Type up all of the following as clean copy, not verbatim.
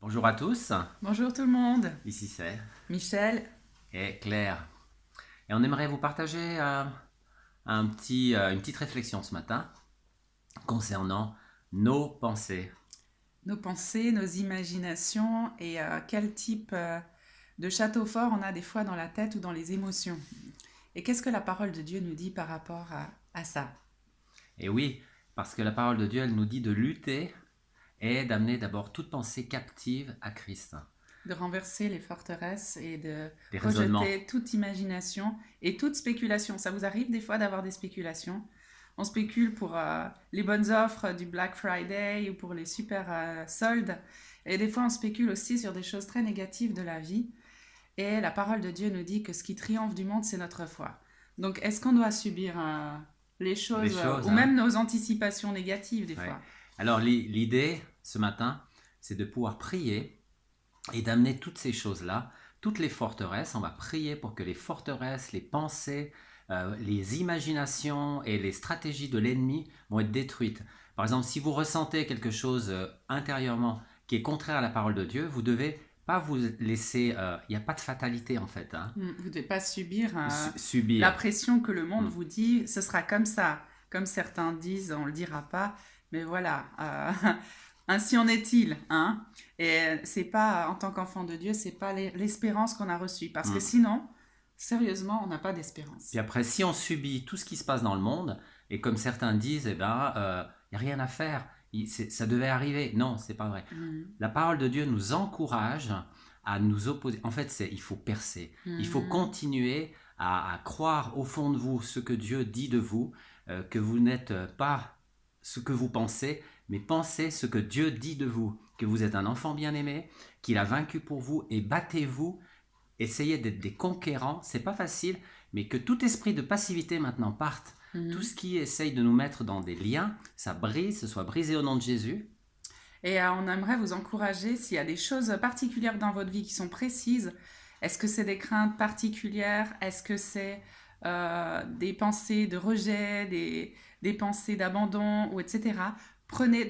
Bonjour à tous, Bonjour tout le monde, ici c'est Michel. et Claire. Et on aimerait vous partager une petite réflexion ce matin concernant nos pensées. Nos pensées, nos imaginations et quel type de château fort on a des fois dans la tête ou dans les émotions. Et qu'est-ce que la parole de Dieu nous dit par rapport à ça? Et oui, parce que la parole de Dieu, elle nous dit de lutter et d'amener d'abord toute pensée captive à Christ. De renverser les forteresses et de Des raisonnements. rejeter toute imagination et toute spéculation. Ça vous arrive des fois d'avoir des spéculations? On spécule pour les bonnes offres du Black Friday ou pour les super soldes. Et des fois, on spécule aussi sur des choses très négatives de la vie. Et la parole de Dieu nous dit que ce qui triomphe du monde, c'est notre foi. Donc, est-ce qu'on doit subir les Des choses choses, ou même nos anticipations négatives des Ouais. fois? Alors l'idée ce matin, c'est de pouvoir prier et d'amener toutes ces choses-là, toutes les forteresses. On va prier pour que les forteresses, les pensées, les imaginations et les stratégies de l'ennemi vont être détruites. Par exemple, si vous ressentez quelque chose intérieurement qui est contraire à la parole de Dieu, vous devez pas vous laisser. Il n'y a pas de fatalité en fait. Vous ne devez pas subir la Subir. pression que le monde Mm. vous dit, ce sera comme ça. Comme certains disent, on ne le dira pas. Mais voilà, ainsi en est-il. Hein. Et c'est pas, en tant qu'enfant de Dieu, c'est pas l'espérance qu'on a reçue. Parce que Mm. sinon, sérieusement, on n'a pas d'espérance. Puis après, si on subit tout ce qui se passe dans le monde, et comme certains disent, eh ben, il n'y a rien à faire, ça devait arriver. Non, c'est pas vrai. La parole de Dieu nous encourage à nous opposer. En fait, il faut percer. Il faut continuer à croire au fond de vous ce que Dieu dit de vous, que vous n'êtes pas ce que vous pensez, mais pensez ce que Dieu dit de vous, que vous êtes un enfant bien-aimé, qu'il a vaincu pour vous, et battez-vous. Essayez d'être des conquérants, c'est pas facile, mais que tout esprit de passivité maintenant parte. Tout ce qui essaye de nous mettre dans des liens, ça brise, ce soit brisé au nom de Jésus. Et on aimerait vous encourager, s'il y a des choses particulières dans votre vie qui sont précises, est-ce que c'est des craintes particulières? Est-ce que c'est des pensées de rejet, des pensées d'abandon, ou etc.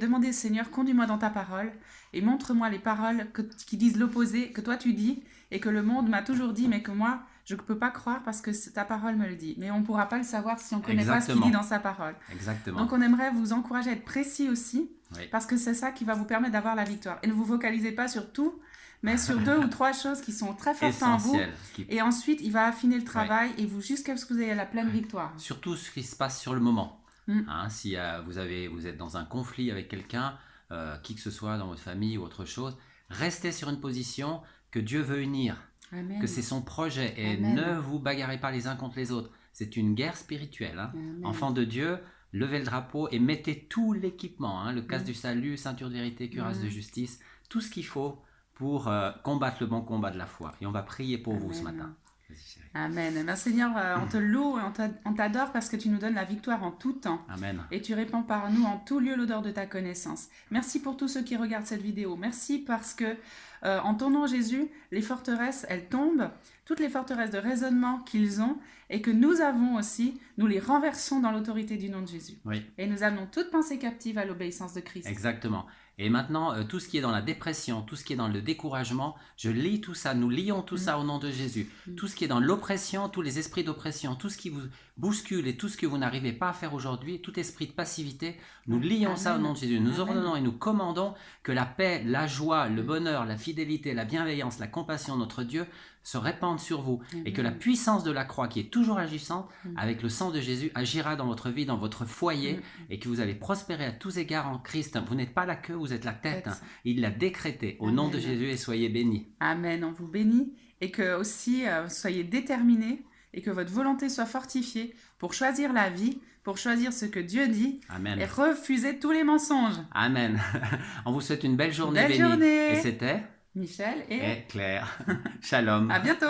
Demandez au Seigneur, conduis-moi dans ta parole et montre-moi les paroles qui disent l'opposé, que toi tu dis et que le monde m'a toujours dit, mais que moi je ne peux pas croire parce que ta parole me le dit. Mais on ne pourra pas le savoir si on ne connaît pas ce qu'il dit dans sa parole. Exactement. Donc on aimerait vous encourager à être précis aussi, Oui. parce que c'est ça qui va vous permettre d'avoir la victoire. Et ne vous focalisez pas sur tout, mais sur 2 ou 3 choses qui sont très fortes en vous. Et ensuite, il va affiner le travail et vous jusqu'à ce que vous ayez la pleine victoire. Surtout ce qui se passe sur le moment. Hein, si vous êtes dans un conflit avec quelqu'un, qui que ce soit dans votre famille ou autre chose, restez sur une position que Dieu veut unir, Amen. que c'est son projet, et Amen. ne vous bagarrez pas les uns contre les autres. C'est une guerre spirituelle. Hein. Enfants de Dieu, levez le drapeau et mettez tout l'équipement, hein, le casque du salut, ceinture de vérité, cuirasse de justice, tout ce qu'il faut pour combattre le bon combat de la foi. Et on va prier pour vous ce matin. Amen. Merci Seigneur, on te loue et on t'adore parce que tu nous donnes la victoire en tout temps. Amen. Et tu répands par nous en tout lieu l'odeur de ta connaissance. Merci pour tous ceux qui regardent cette vidéo. Merci parce que en ton nom Jésus, les forteresses, elles tombent. Toutes les forteresses de raisonnement qu'ils ont et que nous avons aussi, nous les renversons dans l'autorité du nom de Jésus. Oui. Et nous amenons toute pensée captive à l'obéissance de Christ. Exactement. Et maintenant, tout ce qui est dans la dépression, tout ce qui est dans le découragement, je lis tout ça, nous lions tout ça au nom de Jésus. Tout ce qui est dans l'oppression, tous les esprits d'oppression, tout ce qui vous bouscule et tout ce que vous n'arrivez pas à faire aujourd'hui, tout esprit de passivité, nous lions ça au nom de Jésus. Nous ordonnons et nous commandons que la paix, la joie, le bonheur, la fidélité, la bienveillance, la compassion de notre Dieu se répandent sur vous. Et que la puissance de la croix qui est toujours agissante, avec le sang de Jésus, agira dans votre vie, dans votre foyer, et que vous allez prospérer à tous égards en Christ. Vous n'êtes pas la queue, vous êtes la tête. Il l'a décrété au nom de Jésus, et soyez bénis. Amen, on vous bénit et que aussi soyez déterminés et que votre volonté soit fortifiée pour choisir la vie, pour choisir ce que Dieu dit. Amen. Et refuser tous les mensonges. Amen. On vous souhaite une belle journée bénie. Et c'était Michel et Claire. Shalom. À bientôt.